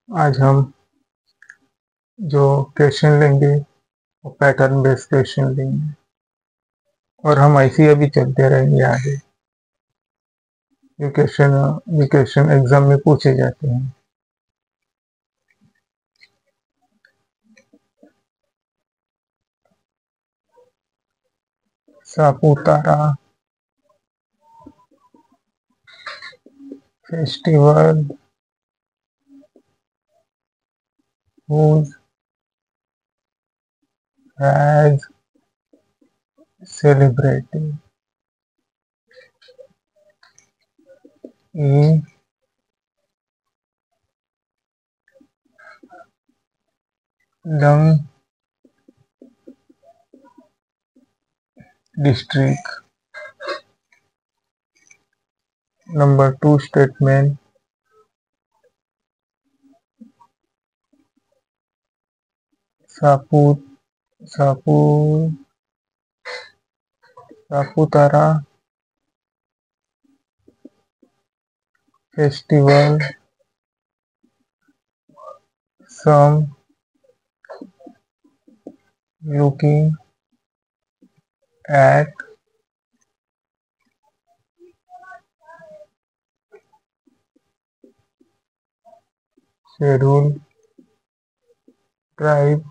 आज हम जो क्वेश्चन लेंगे वो पैटर्न बेस्ड क्वेश्चन लेंगे और हम ऐसे ही अभी चलते रहेंगे आगे। ये क्वेश्चन एग्जाम में पूछे जाते हैं। Saputara festival whose has celebrated in Dung district. Number 2 statement. Saput Sapu Saputara festival, some looking at scheduled tribe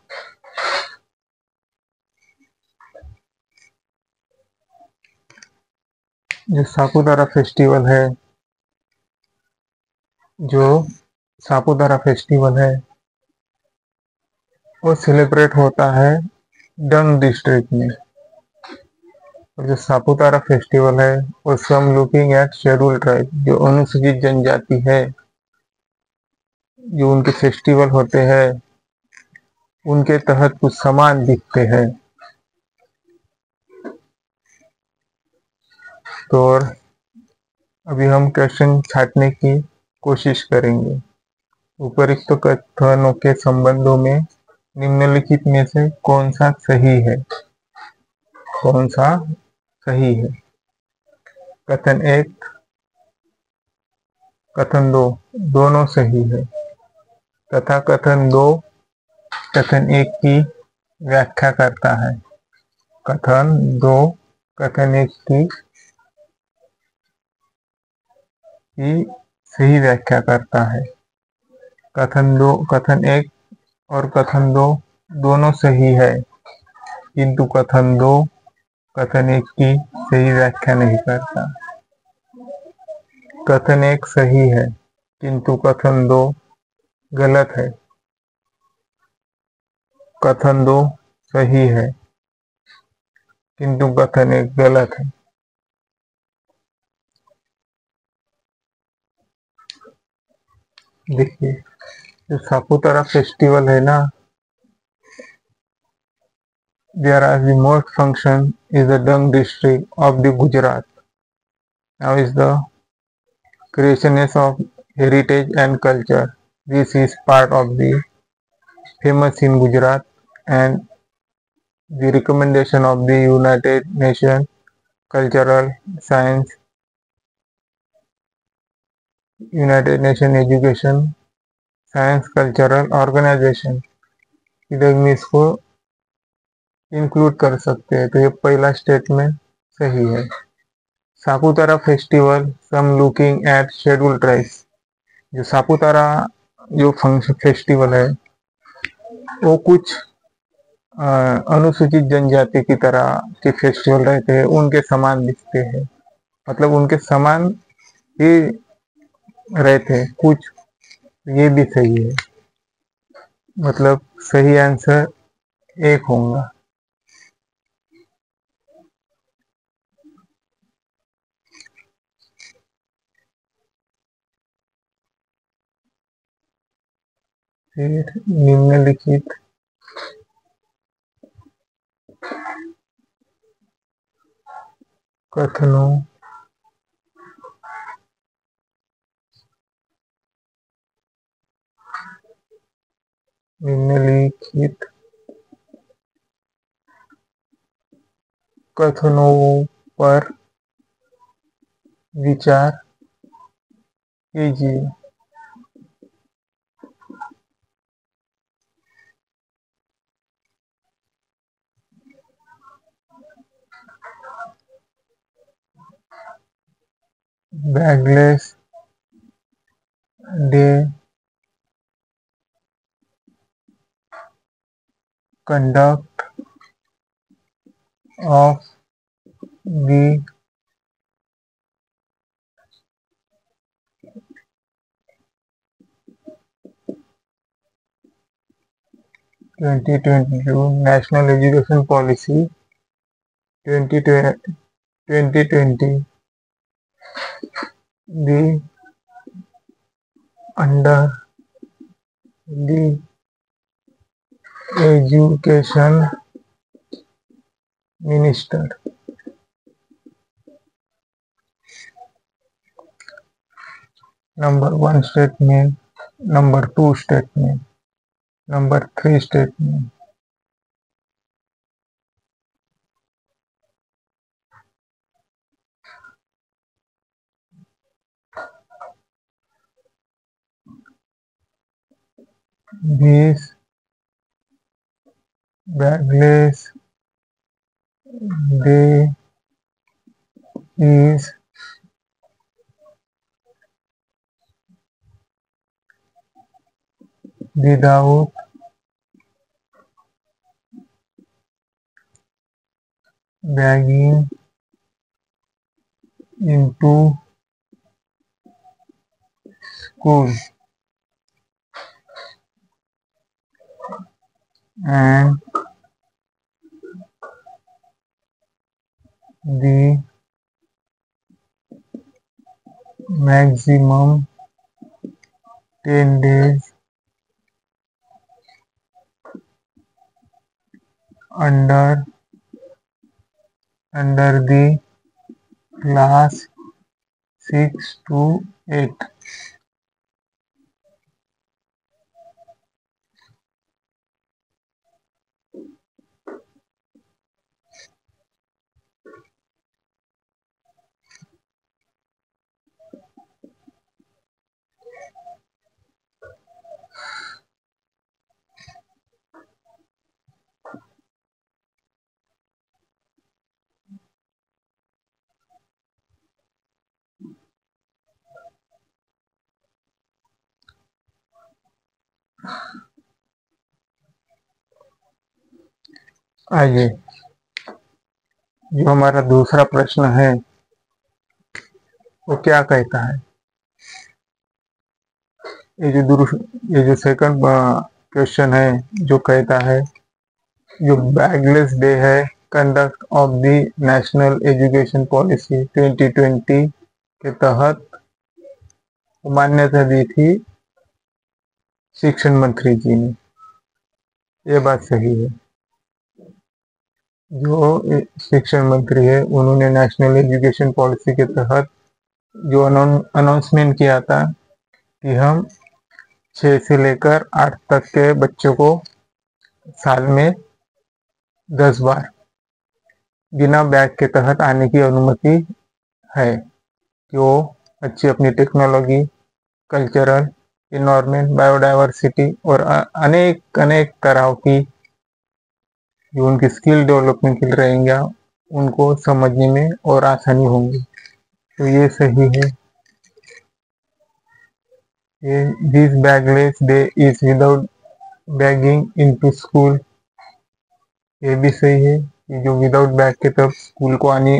जो सापुतारा फेस्टिवल है जो सापुतारा फेस्टिवल है वो सेलिब्रेट होता है डंग डिस्ट्रिक्ट में। और जो सापुतारा फेस्टिवल है वो सम लुकिंग एट शेड्यूल ट्राइब जो अनुसूचित जनजाति है, जो उनके फेस्टिवल होते हैं उनके तहत कुछ समान दिखते हैं। तो और अभी हम क्वेश्चन छांटने की कोशिश करेंगे। उपरोक्त कथनों के संबंधों में निम्नलिखित में से कौन सा सही है? कौन सा सही है? कथन 1, कथन 2 दोनों सही है तथा कथन 2 कथन 1 की व्याख्या करता है। कथन 2 कथन 1 की सही व्याख्या करता है। कथन 1 और कथन 2 दोनों सही है, किंतु कथन 2 कथन 1 की सही व्याख्या नहीं करता। कथन 1 सही है किंतु कथन 2 गलत है। कथन 2 सही है किंतु कथन 1 गलत है। देखिए, जो सापुतारा फेस्टिवल है ना, whereas the most function is the Dung district of the Gujarat. Now is the creationist of heritage and culture. This is part of the famous in Gujarat and the recommendation of the United Nations Cultural Science, United Nations Education Science Cultural Organization. इधर में इसको include कर सकते हैं। तो ये पहला statement सही है। Saputara festival some looking at schedule tribes, जो सापुतारा जो फंक्शन फेस्टिवल है वो कुछ अनुसूचित जनजाति की तरह के फेस्टिवल रहते हैं, उनके समान दिखते हैं। मतलब उनके समान ही रहते हैं कुछ, ये भी सही है। मतलब सही आंसर 1 होगा। फिर निम्नलिखित कथनों निम्नलिखित कथनों पर विचार कीजिए। Bagless day conduct of the 2022 National Education Policy 2020 the under the Education Minister. Number 1 statement, number 2 statement, number 3 statement. This bagless day is without bagging into school and the maximum 10 days under the class 6 to 8. आइए, जो हमारा दूसरा प्रश्न है वो क्या कहता है। ये जो सेकंड क्वेश्चन है जो कहता है जो बैगलेस डे है conduct of the national education policy 2020 के तहत मान्यता दी थी शिक्षण मंत्री जी ने। ये बात सही है। जो शिक्षण मंत्री है उन्होंने नेशनल एजुकेशन पॉलिसी के तहत जो अनाउंसमेंट किया था कि हम 6 से लेकर 8 तक के बच्चों को साल में 10 बार बिना बैग के तहत आने की अनुमति है कि वो अच्छी अपनी टेक्नोलॉजी, कल्चरल, इन्वायरमेंट, बायोडाइवर्सिटी और अनेक तरह की जो उनकी स्किल डेवलपमेंट के लिए रहेंगे उनको समझने में और आसानी होंगी। तो ये सही है। ये this bagless day is without bagging into school, ये भी सही है कि जो विदाउट बैग के तब स्कूल को आने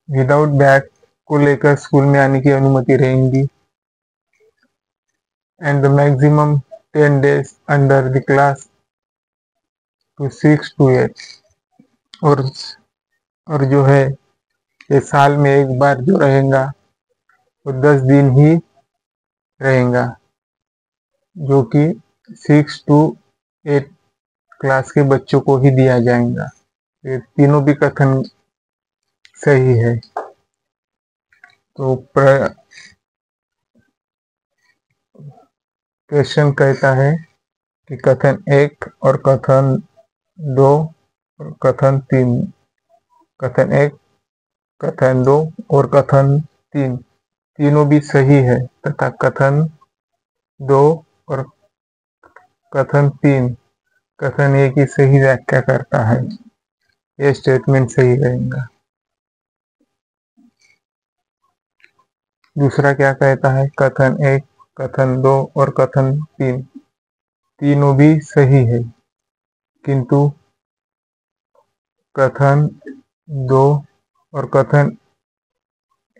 विदाउट बैग को लेकर स्कूल में आने की अनुमति रहेंगी। And the maximum 10 days under the class to 6 to 8 और जो है ये साल में एक बार जो रहेगा वो 10 दिन ही रहेगा जो कि 6 to 8 क्लास के बच्चों को ही दिया जाएगा। ये तीनों भी कथन सही है। तो क्वेश्चन कहता है कि कथन 1 और कथन 2 और कथन 3, कथन 1, कथन 2 और कथन 3 तीनों भी सही है तथा कथन 2 और कथन 3 कथन 1 की सही व्याख्या करता है। ये स्टेटमेंट सही रहेगा। दूसरा क्या कहता है, कथन 1, कथन 2 और कथन 3 तीनों भी सही है, किंतु कथन 2 और कथन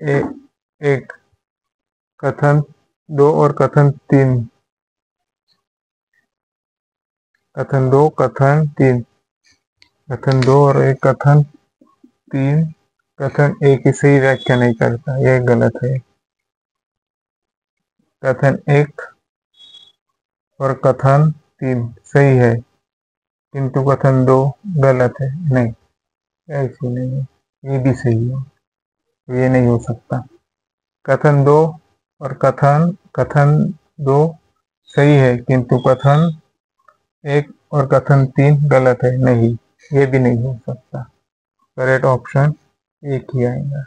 1, कथन 2 और कथन 3, कथन 2 कथन 3, कथन 2 और एक कथन 3, कथन 1 की सही व्याख्या नहीं करता, यह गलत है। कथन 1 और कथन 3 सही है, किंतु कथन 2 गलत है। नहीं, ऐसे नहीं है, ये भी सही है, ये नहीं हो सकता। कथन 2 और कथन 2 सही है, किंतु कथन 1 और कथन 3 गलत है। नहीं, ये भी नहीं हो सकता। करेक्ट ऑप्शन एक ही आएगा।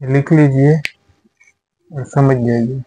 लिख लीजिए और समझ जाइए।